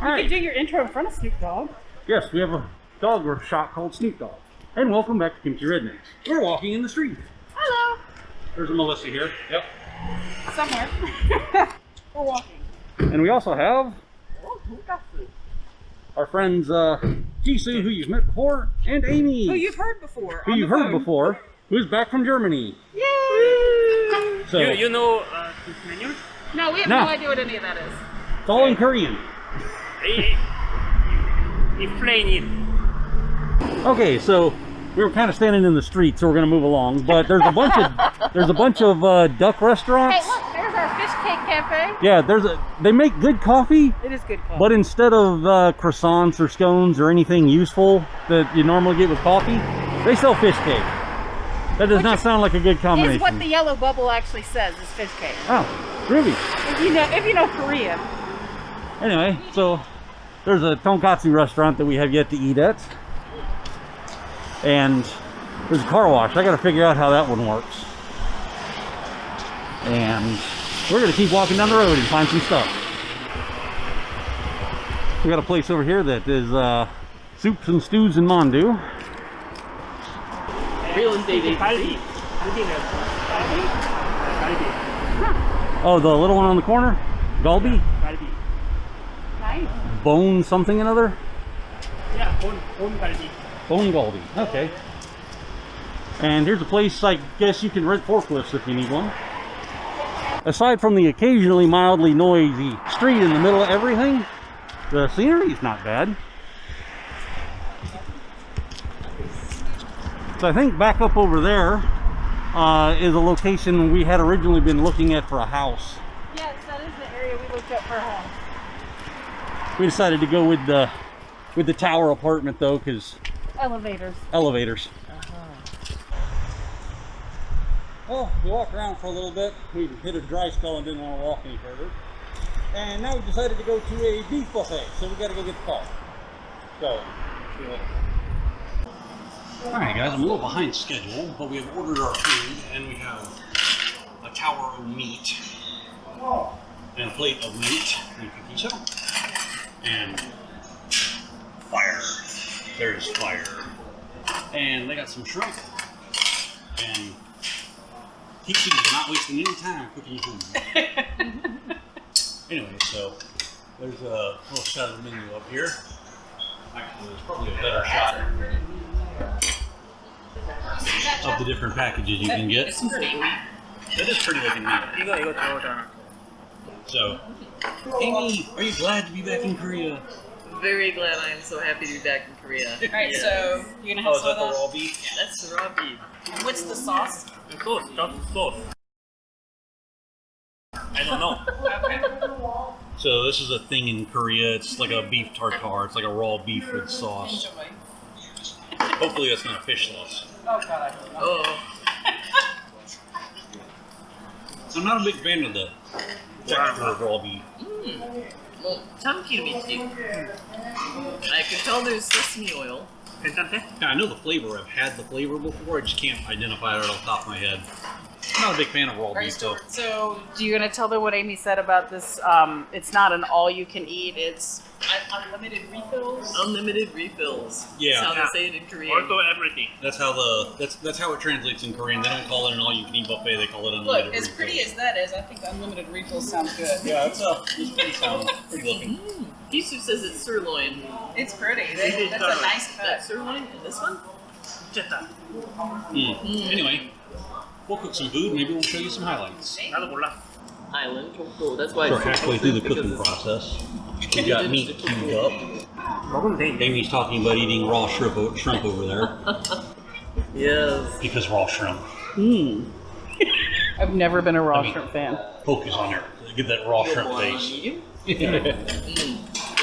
All right. You can do your intro in front of Snoop Dogg. Yes, we have a dog shop called Snoop Dogg. And welcome back to Kimchi Rednecks. We're walking in the street. Hello. There's a Melissa here. Yep. Somewhere. We're walking. And we also have our friends Jisoo, who you've met before, and Amy. Who you've heard before. Who you've heard before, who's back from Germany. Yay! So, you know this menu? No, we have no idea what any of that is. it's all in Korean. Explain it. Okay, so we were kind of standing in the street, so we're going to move along. But there's a bunch of duck restaurants. Hey, look, there's our fish cake cafe. Yeah, they make good coffee. It is good coffee. But instead of croissants or scones or anything useful that you normally get with coffee, they sell fish cake. That does not sound like a good combination. Is what the yellow bubble actually says is fish cake. Oh, really? If you know Korean. Anyway, so there's a tonkatsu restaurant that we have yet to eat at. And there's a car wash. I got to figure out how that one works. And we're going to keep walking down the road and find some stuff. We got a place over here that is soups and stews and mandu. Real estate agency. Oh, the little one on the corner? Galbi? Nice. Bone something another? Yeah, bone galbi. Bone Galbi. Okay. And here's a place I guess you can rent forklifts if you need one. Aside from the occasionally mildly noisy street in the middle of everything, the scenery is not bad. So I think back up over there is a location we had originally been looking at for a house. Yes, that is the area we looked at for a house. We decided to go with the tower apartment though, because Elevators. elevators. Well, we walked around for a little bit. We hit a dry spell and didn't want to walk any further. And now we decided to go to a beef buffet, so we got to go get the car. So, see you later. Alright guys, I'm a little behind schedule, but we have ordered our food and we have a tower of meat and a plate of meat and cookie show. And fire. There's fire. And they got some shrimp. And Kiki is not wasting any time cooking food. Anyway, so there's a little shot of the menu up here. Actually, there's probably a better shot of the different packages you can get. That is pretty looking meat. So, Amy, are you glad to be back in Korea? Very glad I am so happy to be back in Korea. Alright, so you're gonna have is that the raw beef? That's the raw beef. What's the sauce? Sauce, just sauce. I don't know. So this is a thing in Korea. It's like a beef tartare. It's like a raw beef with sauce. Hopefully that's not fish sauce. Oh god, I hope not. Oh, I'm not a big fan of the texture of raw beef. well, 참기름이지. I can tell there's sesame oil. 괜찮대? Yeah, I know the flavor. I've had the flavor before. I just can't identify it off the top of my head. I'm not a big fan of raw beef though. So, do you gonna tell them what Amy said about this? It's not an all-you-can-eat. It's unlimited refills. Unlimited refills. Yeah. That's how they say it in Korean. Also everything. That's how that's how it translates in Korean. They don't call it an all-you-can-eat buffet. They call it Look, unlimited. as pretty as that is, I think unlimited refills sounds good. Yeah, it's pretty sound, pretty looking. Jisoo says it's sirloin. It's pretty. It is That's a nice That's cut. sirloin, and this one? 미쳤다. Anyway, we'll cook some food. Maybe we'll show you some highlights. 나도 몰라. Island choco. That's why We're it's halfway through the because cooking it's- process. We got meat queued up. 먹으면 돼. Amy's talking about eating raw shrimp over there Yes. because raw shrimp. I've never been a raw shrimp fan. Focus on there. Get that raw shrimp face. Medium?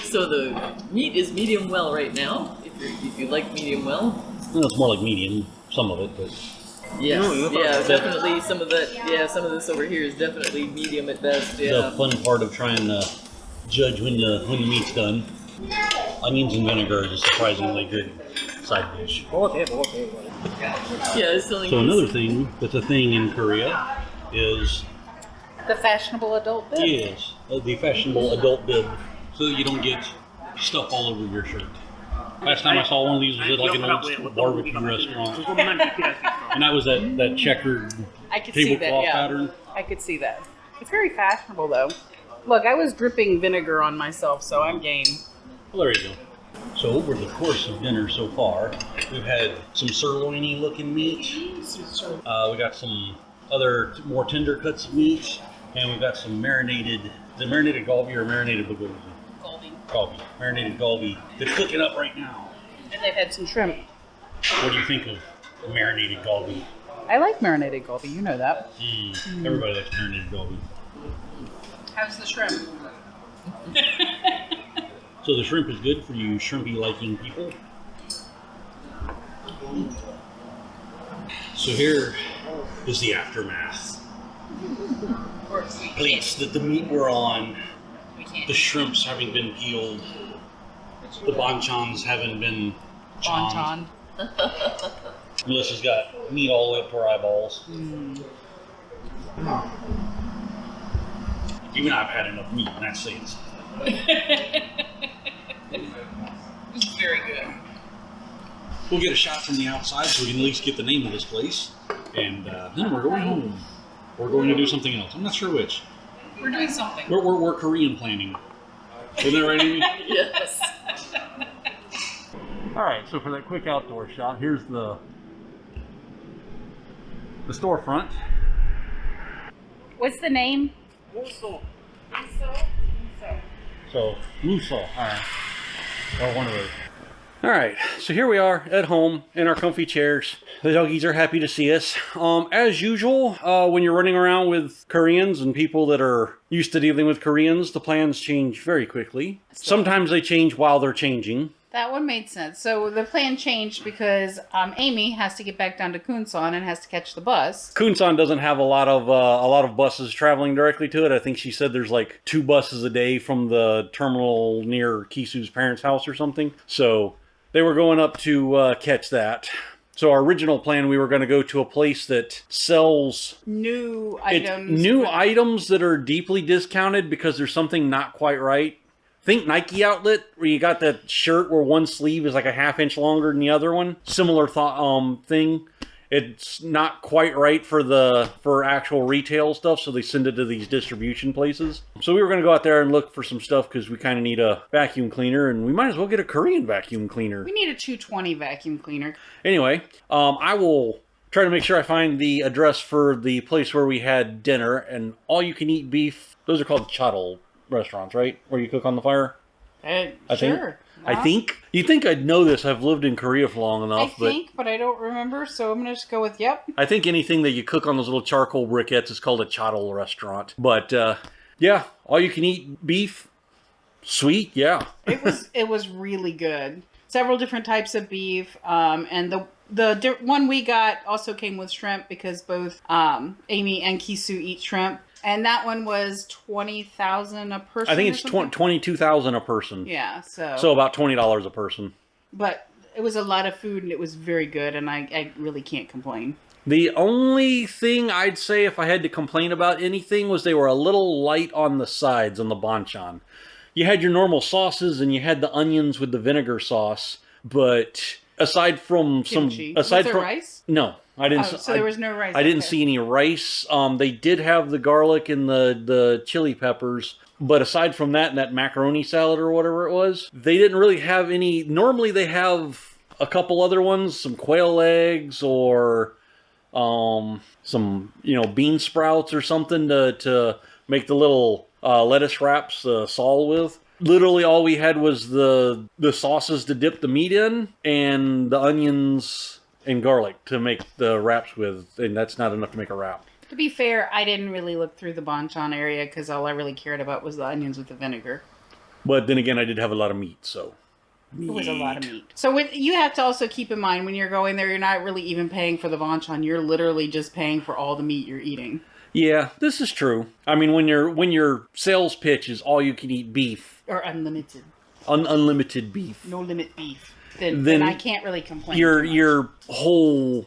So the meat is medium well right now. If you like medium well. Well, it's more like medium, some of it, but Yes. No, Yeah, definitely some of that. Yeah, some of this over here is definitely medium at best. the Yeah. fun part of trying to judge when the meat's done. Onions and vinegar is a surprisingly good side dish. 먹어도 돼, 먹어도 돼. Yeah, it's something. So another thing that's a thing in Korea is The fashionable adult bib. the fashionable adult bib, so that you don't get stuff all over your shirt. Last time I saw one of these was at like an old school barbecue restaurant. And that was that checkered I could see that, tablecloth yeah. pattern. I could see that. It's very fashionable, though. Look, I was dripping vinegar on myself, so I'm game. Well, there you go. So over the course of dinner so far, we've had some sirloiny looking meat. We got some other more tender cuts of meat, and we've got some marinated galbi or marinated bulgogi? Galbi. Marinated galbi. They're cooking up right now. And they've had some shrimp. What do you think of marinated galbi? I like marinated galbi, you know that. Everybody likes marinated galbi. How's the shrimp? So the shrimp is good for you shrimpy liking people. So here is the aftermath. Plates that the meat were on, the shrimps having been peeled, the bonchons having been Bonchon. Melissa's got meat all up to her eyeballs. Even I've had enough meat, and that's saying something. It's very good. We'll get a shot from the outside so we can at least get the name of this place. And then we're going home. We're going to do something else. I'm not sure which. We're doing something. We're Korean planning. Isn't that right, Amy? Yes. All right, so for that quick outdoor shot, here's the storefront. What's the name? Musso. So, Musso, all right. Or one of those. All right, so here we are at home in our comfy chairs. The doggies are happy to see us. As usual, when you're running around with Koreans and people that are used to dealing with Koreans, the plans change very quickly. Sometimes they change while they're changing. That one made sense. So the plan changed because Amy has to get back down to Kunsan and has to catch the bus. Kunsan doesn't have a lot of buses traveling directly to it. I think she said there's like 2 buses a day from the terminal near Kisu's parents' house or something. So they were going up to catch that. So our original plan, we were going to go to a place that sells New items. new items that are deeply discounted because there's something not quite right. Think Nike outlet where you got that shirt where one sleeve is like a 1/2 inch longer than the other one. Similar thing. It's not quite right for actual retail stuff, so they send it to these distribution places. So we were going to go out there and look for some stuff because we kind of need a vacuum cleaner, and we might as well get a Korean vacuum cleaner. We need a 220 vacuum cleaner. Anyway, I will try to make sure I find the address for the place where we had dinner, and all you can eat beef. Those are called chadol restaurants, right? Where you cook on the fire? Sure. I think. You'd think I'd know this. I've lived in Korea for long enough. But I don't remember, so I'm going to just go with yep. I think anything that you cook on those little charcoal briquettes is called a chadol restaurant. But, yeah, all you can eat beef. Sweet, yeah. It was really good. Several different types of beef, and the one we got also came with shrimp because both Amy and Kisu eat shrimp. And that one was 20,000 a person. I think it's 22,000 a person. Yeah, so about $20 a person. But it was a lot of food, and it was very good, and I really can't complain. The only thing I'd say if I had to complain about anything was they were a little light on the sides on the banchan. You had your normal sauces, and you had the onions with the vinegar sauce, but aside from Kimchi. was there rice? No. I didn't. So there was no rice. I didn't see any rice. They did have the garlic and the chili peppers, but aside from that and that macaroni salad or whatever it was, they didn't really have any. Normally they have a couple other ones, some quail eggs or some bean sprouts or something to make the little lettuce wraps Saul with. Literally all we had was the sauces to dip the meat in and the onions and garlic to make the wraps with, and that's not enough to make a wrap. To be fair, I didn't really look through the banchan area because all I really cared about was the onions with the vinegar. But then again, I did have a lot of meat, so... It was a lot of meat. So you have to also keep in mind when you're going there, you're not really even paying for the banchan. You're literally just paying for all the meat you're eating. Yeah, this is true. I mean, when your sales pitch is all you can eat beef... Or unlimited. Unlimited beef. No limit beef. Then I can't really complain. Your whole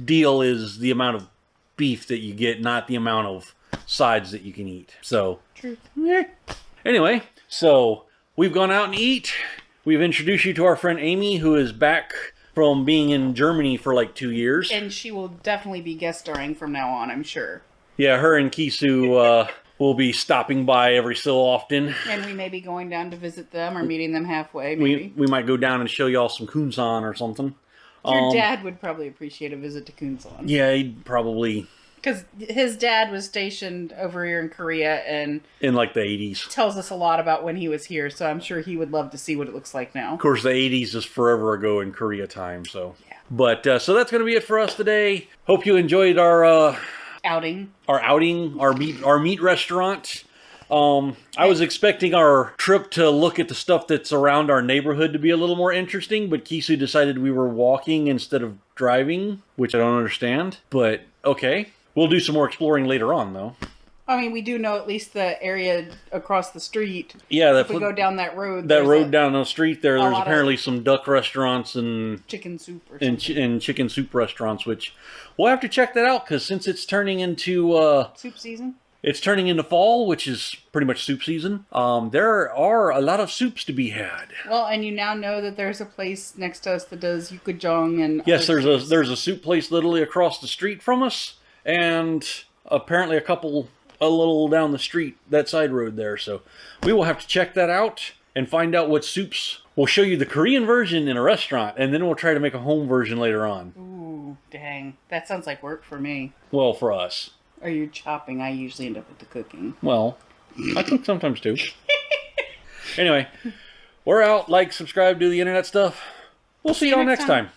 deal is the amount of beef that you get, not the amount of sides that you can eat. So, Truth. Anyway, so we've gone out and eat. we've introduced you to our friend Amy, who is back from being in Germany for like 2 years. And she will definitely be guest starring from now on, I'm sure. Yeah, her and Kisu will be stopping by every so often. And we may be going down to visit them or meeting them halfway, maybe. We might go down and show y'all some Kunsan or something. Your dad would probably appreciate a visit to Kunsan. Yeah, he'd probably... Because his dad was stationed over here in Korea and... in like the 80s. Tells us a lot about when he was here, so I'm sure he would love to see what it looks like now. Of course, the 80s is forever ago in Korea time, so... Yeah. But, so that's going to be it for us today. Hope you enjoyed our... outing, our meat restaurant. I was expecting our trip to look at the stuff that's around our neighborhood to be a little more interesting, but Kisu decided we were walking instead of driving, which I don't understand, but okay. We'll do some more exploring later on, though. I mean, we do know at least the area across the street. Yeah, if we go down that road. That road down the street there's lot apparently some duck restaurants and chicken soup or something. and chicken soup restaurants, which we'll have to check that out because since it's turning into soup season. It's turning into fall, which is pretty much soup season. There are a lot of soups to be had. Well, and you now know that there's a place next to us that does yukajong and yes, there's a soup place literally across the street from us, and apparently a little down the street, that side road there. So we will have to check that out and find out what soups. We'll show you the Korean version in a restaurant, and then we'll try to make a home version later on. Ooh, dang. That sounds like work for me. Well, for us. Are you chopping? I usually end up with the cooking. Well, I cook sometimes too. Anyway, we're out. Like, subscribe, do the internet stuff. We'll see y'all next time.